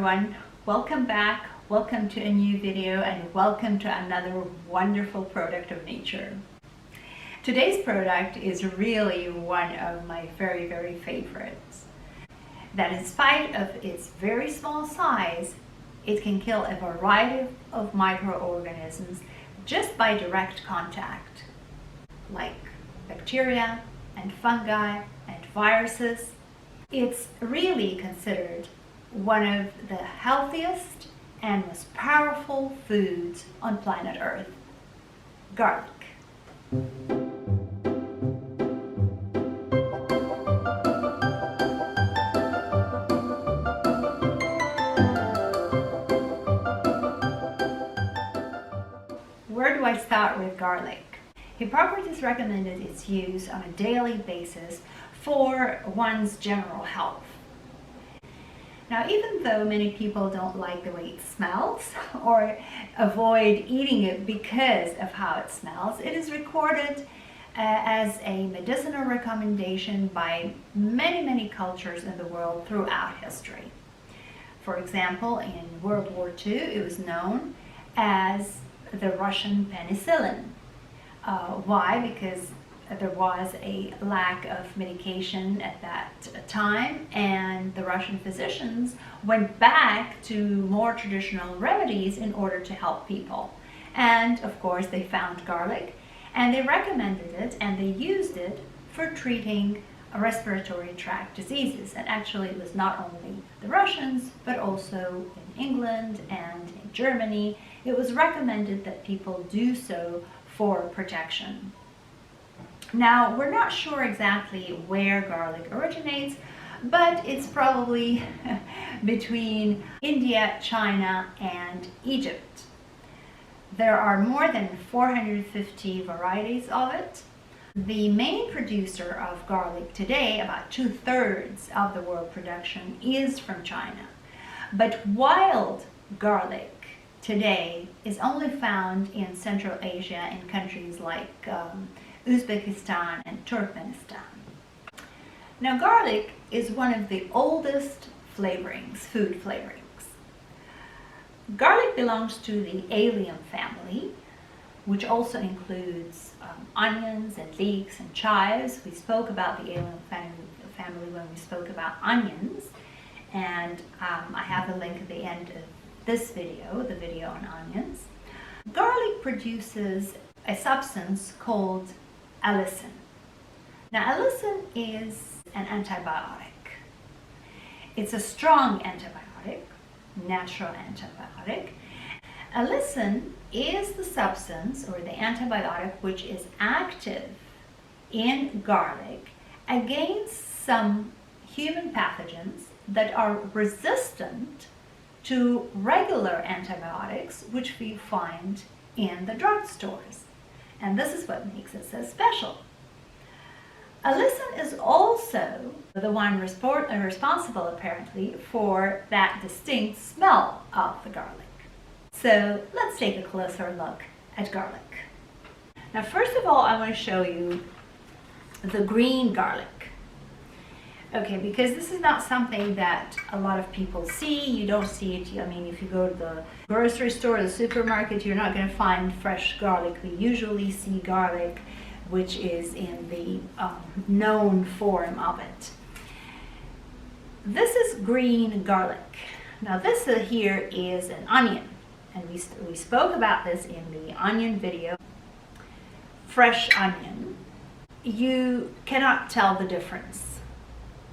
everyone, welcome back, welcome to a new video, and welcome to another wonderful product of nature. Today's product is really one of my very favorites, that in spite of its very small size, it can kill a variety of microorganisms just by direct contact, like bacteria and fungi and viruses. It's really considered one of the healthiest and most powerful foods on planet Earth. Garlic. Where do I start with garlic? Hippocrates recommended its use on a daily basis for one's general health. Now, even though many people don't like the way it smells or avoid eating it because of how it smells, it is recorded as a medicinal recommendation by many cultures in the world throughout history. For example, in World War II, it was known as the Russian penicillin. Why? Because there was a lack of medication at that time, and the Russian physicians went back to more traditional remedies in order to help people. And of course they found garlic, and they recommended it, and they used it for treating respiratory tract diseases. And actually it was not only the Russians, but also in England and in Germany. It was recommended that people do so for protection. Now, we're not sure exactly where garlic originates, but it's probably between India, China, and Egypt. There are more than 450 varieties of it. The main producer of garlic today, about 2/3 of the world production, is from China. But wild garlic today is only found in Central Asia in countries like Uzbekistan and Turkmenistan. Now, garlic is one of the oldest flavorings, food flavorings. Garlic belongs to the allium family, which also includes onions and leeks and chives. We spoke about the allium family when we spoke about onions, and I have a link at the end of this video, the video on onions. Garlic produces a substance called allicin. Now, allicin is an antibiotic. It's a strong antibiotic, natural antibiotic. Allicin is the substance or the antibiotic which is active in garlic against some human pathogens that are resistant to regular antibiotics which we find in the drugstores. And this is what makes it so special. Allicin is also the one responsible, apparently, for that distinct smell of the garlic. So let's take a closer look at garlic. Now, first of all, I want to show you the green garlic. Okay, because this is not something that a lot of people see. You don't see it. I mean, if you go to the grocery store or the supermarket, you're not going to find fresh garlic. We usually see garlic which is in the known form of it. This is green garlic. Now, this here is an onion, and we spoke about this in the onion video. Fresh onion, you cannot tell the difference.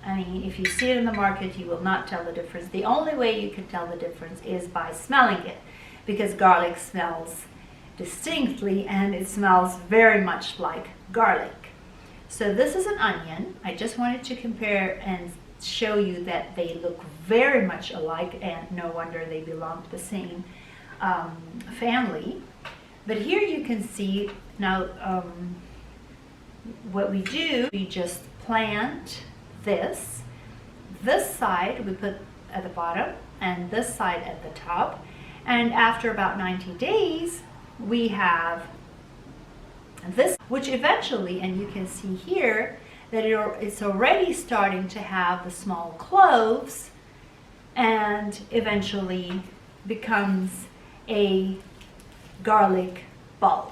I mean, if you see it in the market, you will not tell the difference. The only way you can tell the difference is by smelling it, because garlic smells distinctly, and it smells very much like garlic. So this is an onion. I just wanted to compare and show you that they look very much alike, and no wonder they belong to the same family. But here you can see now what we do, we just plant this side we put at the bottom and this side at the top, and after about 90 days we have this, which eventually, and you can see here that it's already starting to have the small cloves and eventually becomes a garlic bulb.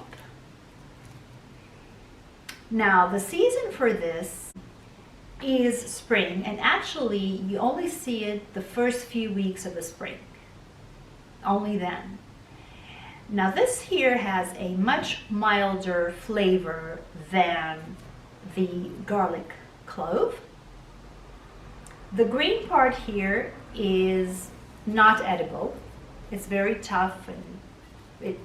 Now, the season for this is spring, and actually you only see it the first few weeks of the spring, only then. Now, this here has a much milder flavor than the garlic clove. The green part here is not edible. It's very tough, and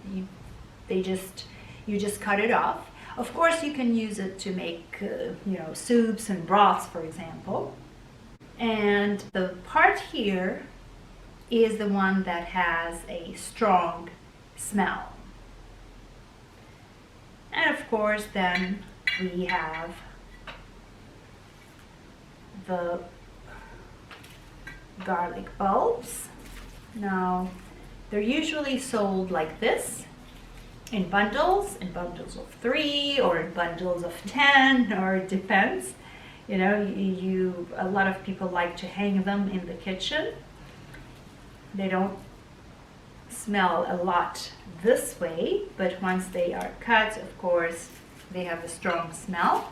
you just cut it off. Of course, you can use it to make soups and broths, for example. And the part here is the one that has a strong smell. And of course, then we have the garlic bulbs. Now, they're usually sold like this, in bundles of 3 or in bundles of 10, or it depends. You know, a lot of people like to hang them in the kitchen. They don't smell a lot this way, but once they are cut, of course, they have a strong smell.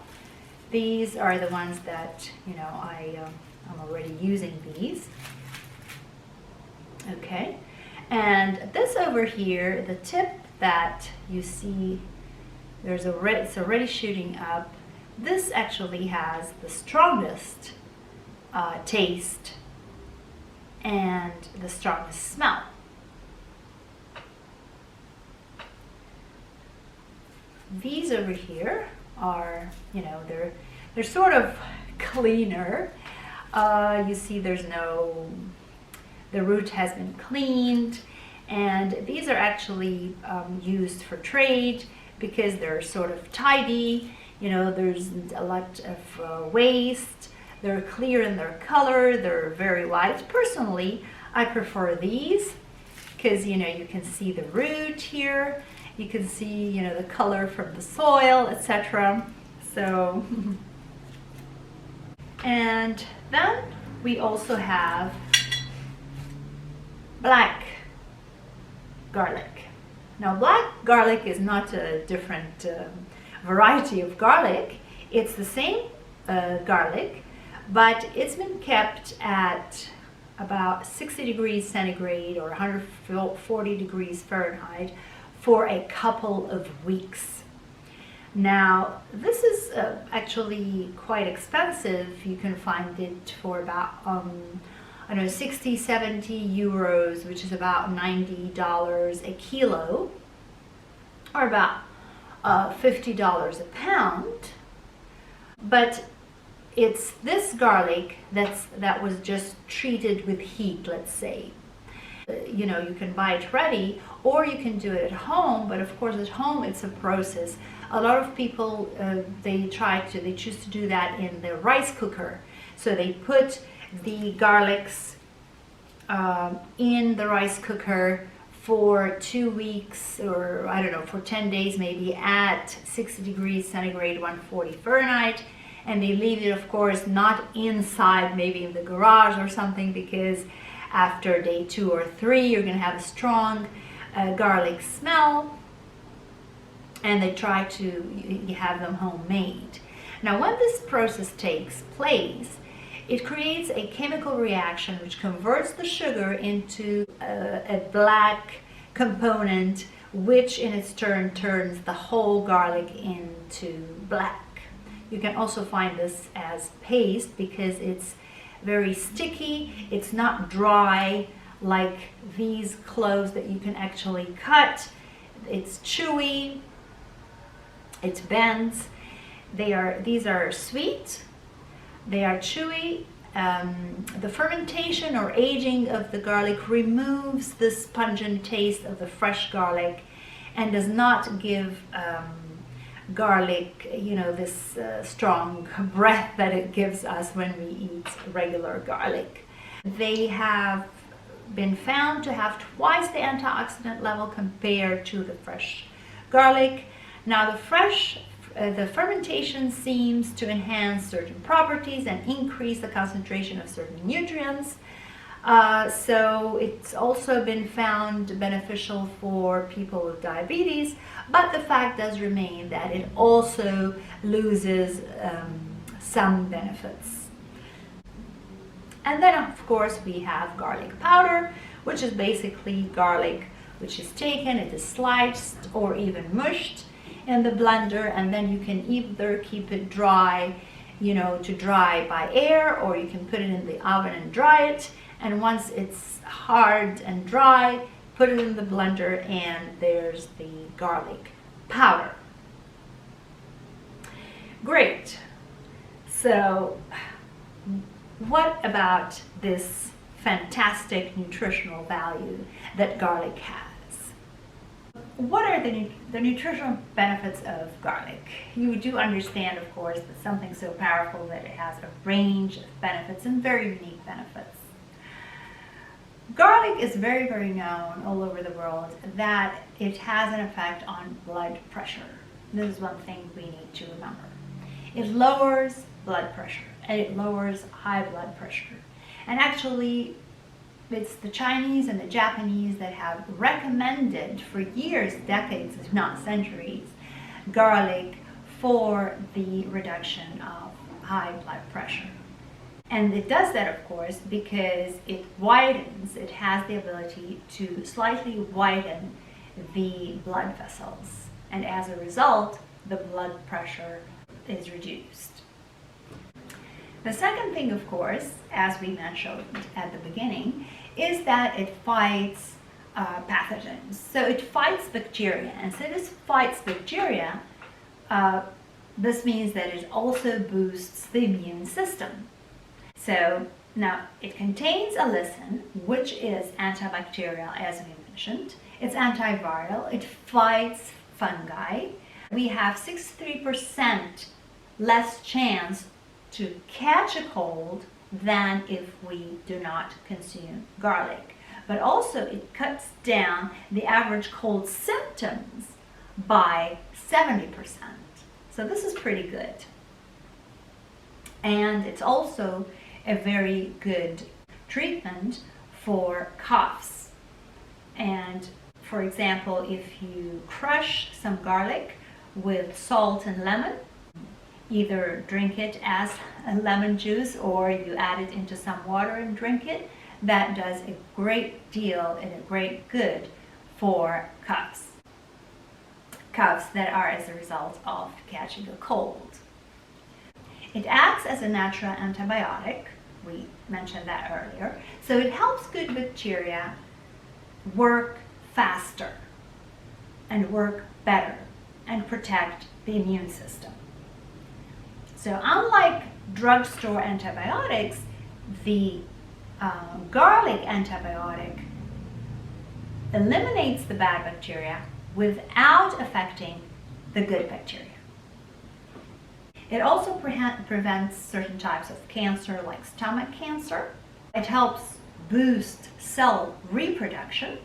These are the ones that, I'm already using these. Okay, and this over here, the tip that you see, it's already shooting up. This actually has the strongest taste and the strongest smell. These over here are, they're sort of cleaner. You see the root has been cleaned, and these are actually used for trade because they're sort of tidy. There's a lot of waste. They're clear in their color. They're very light. Personally, I prefer these because, you can see the root here. You can see, the color from the soil, etc. So, and then we also have black garlic. Now, black garlic is not a different variety of garlic. It's the same garlic, but it's been kept at about 60 degrees centigrade or 140 degrees Fahrenheit for a couple of weeks. Now, this is actually quite expensive. You can find it for about 60, 70 euros, which is about $90 a kilo, or about $50 a pound. But it's this garlic that was just treated with heat, let's say. You can buy it ready, or you can do it at home, but of course at home it's a process. A lot of people, they choose to do that in the rice cooker. So they put the garlics in the rice cooker for 2 weeks, or I don't know, for 10 days maybe, at 60 degrees centigrade, 140 Fahrenheit. And they leave it, of course, not inside, maybe in the garage or something, because after day 2 or 3, you're going to have a strong garlic smell. And they try to have them homemade. Now, when this process takes place, it creates a chemical reaction which converts the sugar into a black component, which in its turn turns the whole garlic into black. You can also find this as paste because it's very sticky. It's not dry like these cloves that you can actually cut. It's chewy. It bends. These are sweet. They are chewy. The fermentation or aging of the garlic removes this pungent taste of the fresh garlic and does not give garlic, this strong breath that it gives us when we eat regular garlic. They have been found to have twice the antioxidant level compared to the fresh garlic. Now, the fermentation seems to enhance certain properties and increase the concentration of certain nutrients. So it's also been found beneficial for people with diabetes, but the fact does remain that it also loses some benefits. And then of course we have garlic powder, which is basically garlic which is taken, it is sliced or even mushed in the blender, and then you can either keep it dry, to dry by air, or you can put it in the oven and dry it. And once it's hard and dry, put it in the blender and there's the garlic powder. Great. So what about this fantastic nutritional value that garlic has? What are the nutritional benefits of garlic? You do understand, of course, that something so powerful that it has a range of benefits and very unique benefits. Garlic is very, very known all over the world that it has an effect on blood pressure. This is one thing we need to remember. It lowers blood pressure, and it lowers high blood pressure. And actually, it's the Chinese and the Japanese that have recommended for years, decades, if not centuries, garlic for the reduction of high blood pressure. And it does that, of course, because it has the ability to slightly widen the blood vessels. And as a result, the blood pressure is reduced. The second thing, of course, as we mentioned at the beginning, is that it fights pathogens. So it fights bacteria. And since it fights bacteria, this means that it also boosts the immune system. So now it contains allicin, which is antibacterial, as we mentioned. It's antiviral. It fights fungi. We have 63% less chance to catch a cold than if we do not consume garlic. But also it cuts down the average cold symptoms by 70%. So this is pretty good. And it's also a very good treatment for coughs. And for example, if you crush some garlic with salt and lemon, either drink it as a lemon juice or you add it into some water and drink it, that does a great deal and a great good for coughs. Coughs that are as a result of catching a cold. It acts as a natural antibiotic. We mentioned that earlier. So it helps good bacteria work faster and work better and protect the immune system. So unlike drugstore antibiotics, the garlic antibiotic eliminates the bad bacteria without affecting the good bacteria. It also prevents certain types of cancer, like stomach cancer. It helps boost cell reproduction.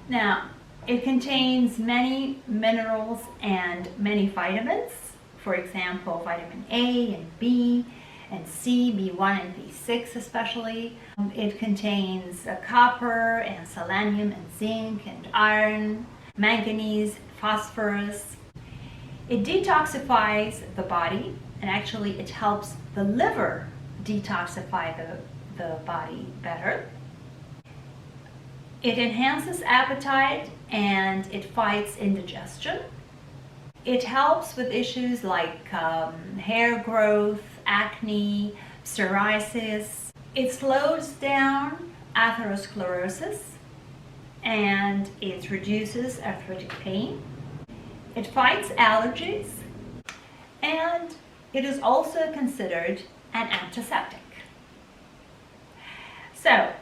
Now, it contains many minerals and many vitamins. For example, vitamin A and B and C, B1 and B6 especially. It contains copper and selenium and zinc and iron, manganese, phosphorus. It detoxifies the body, and actually it helps the liver detoxify the body better. It enhances appetite and it fights indigestion. It helps with issues like hair growth, acne, psoriasis. It slows down atherosclerosis and it reduces arthritic pain. It fights allergies, and it is also considered an antiseptic. So,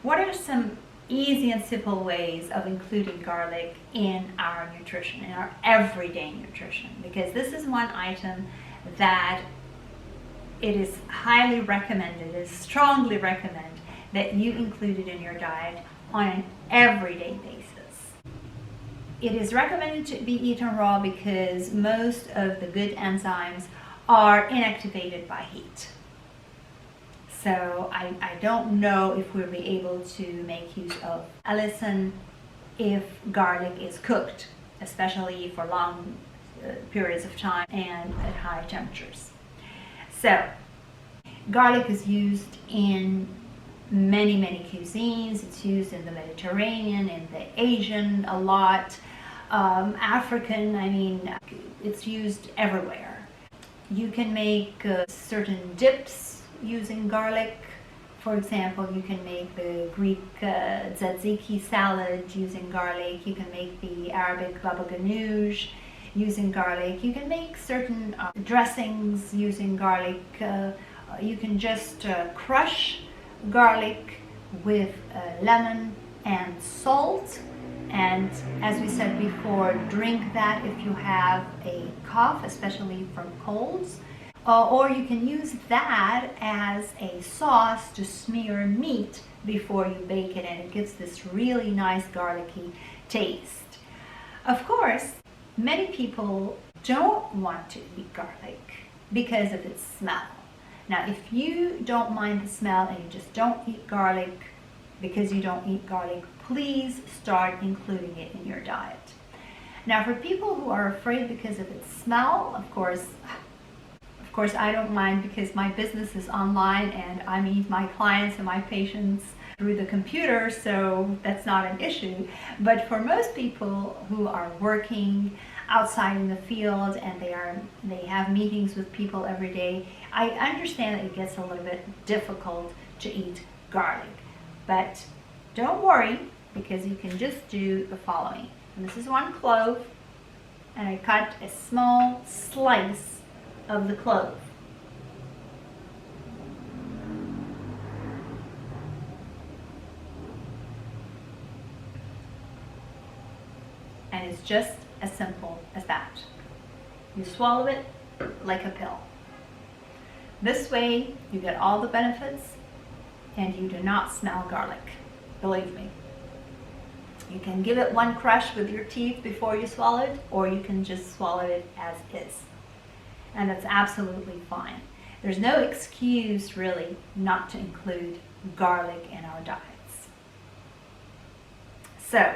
what are some easy and simple ways of including garlic in our nutrition, in our everyday nutrition? Because this is one item that it is highly recommended, it is strongly recommended that you include it in your diet on an everyday basis. It is recommended to be eaten raw because most of the good enzymes are inactivated by heat. So I don't know if we'll be able to make use of allicin if garlic is cooked, especially for long periods of time and at high temperatures. So garlic is used in many cuisines. It's used in the Mediterranean, in the Asian a lot, African, I mean, it's used everywhere. You can make certain dips using garlic. For example, you can make the Greek tzatziki salad using garlic. You can make the Arabic baba ganoush using garlic. You can make certain dressings using garlic. You can just crush garlic with lemon and salt, and as we said before, drink that if you have a cough, especially from colds. Or you can use that as a sauce to smear meat before you bake it, and it gives this really nice garlicky taste. Of course, many people don't want to eat garlic because of its smell. Now, if you don't mind the smell and you just don't eat garlic because you don't eat garlic, please start including it in your diet. Now, for people who are afraid because of its smell, of course I don't mind, because my business is online and I meet my clients and my patients through the computer, so that's not an issue. But for most people who are working outside in the field and they have meetings with people every day, I understand that it gets a little bit difficult to eat garlic. But don't worry, because you can just do the following. And this is one clove, and I cut a small slice of the clove. And it's just as simple as that. You swallow it like a pill. This way you get all the benefits and you do not smell garlic. Believe me. You can give it one crush with your teeth before you swallow it, or you can just swallow it as is. And that's absolutely fine. There's no excuse really not to include garlic in our diets. So,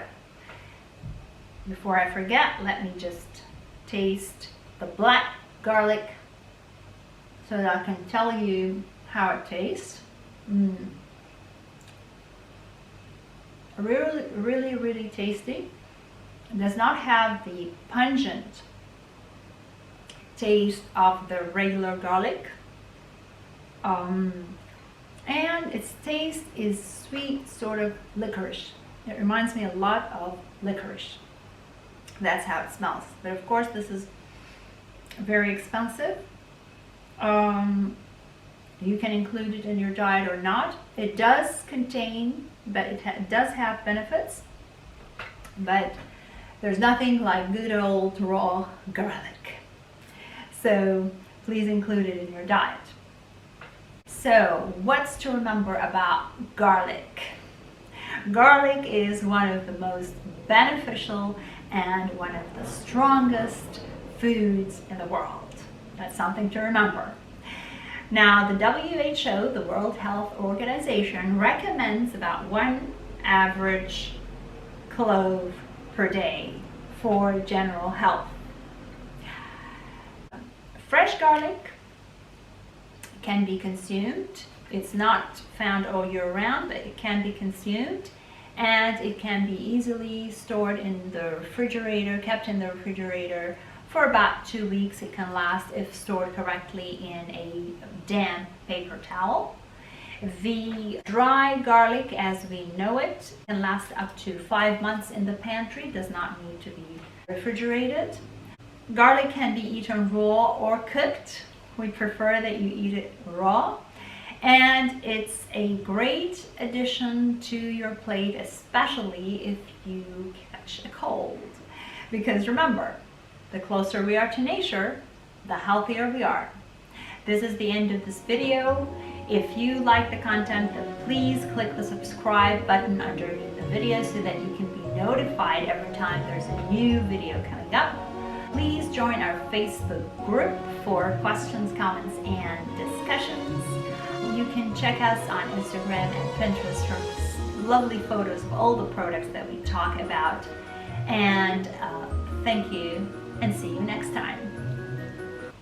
before I forget, let me just taste the black garlic so that I can tell you how it tastes. Really tasty. It does not have the pungent taste of the regular garlic, and its taste is sweet, sort of licorice. It reminds me a lot of licorice. That's how it smells. But of course this is very expensive. You can include it in your diet or not. It does contain, but it does have benefits, but there's nothing like good old raw garlic. So please include it in your diet. So what's to remember about garlic? Garlic is one of the most beneficial and one of the strongest foods in the world. That's something to remember. Now, the WHO, the World Health Organization, recommends about 1 average clove per day for general health. Fresh garlic can be consumed. It's not found all year round, but it can be consumed, and it can be easily stored in the refrigerator, kept in the refrigerator for about 2 weeks. It can last if stored correctly in a damp paper towel. The dry garlic as we know it can last up to 5 months in the pantry, does not need to be refrigerated. Garlic can be eaten raw or cooked. We prefer that you eat it raw. And it's a great addition to your plate, especially if you catch a cold. Because remember, the closer we are to nature, the healthier we are. This is the end of this video. If you like the content, then please click the subscribe button underneath the video so that you can be notified every time there's a new video coming up. Please join our Facebook group for questions, comments, and discussions. You can check us on Instagram and Pinterest for lovely photos of all the products that we talk about. And thank you, and see you next time.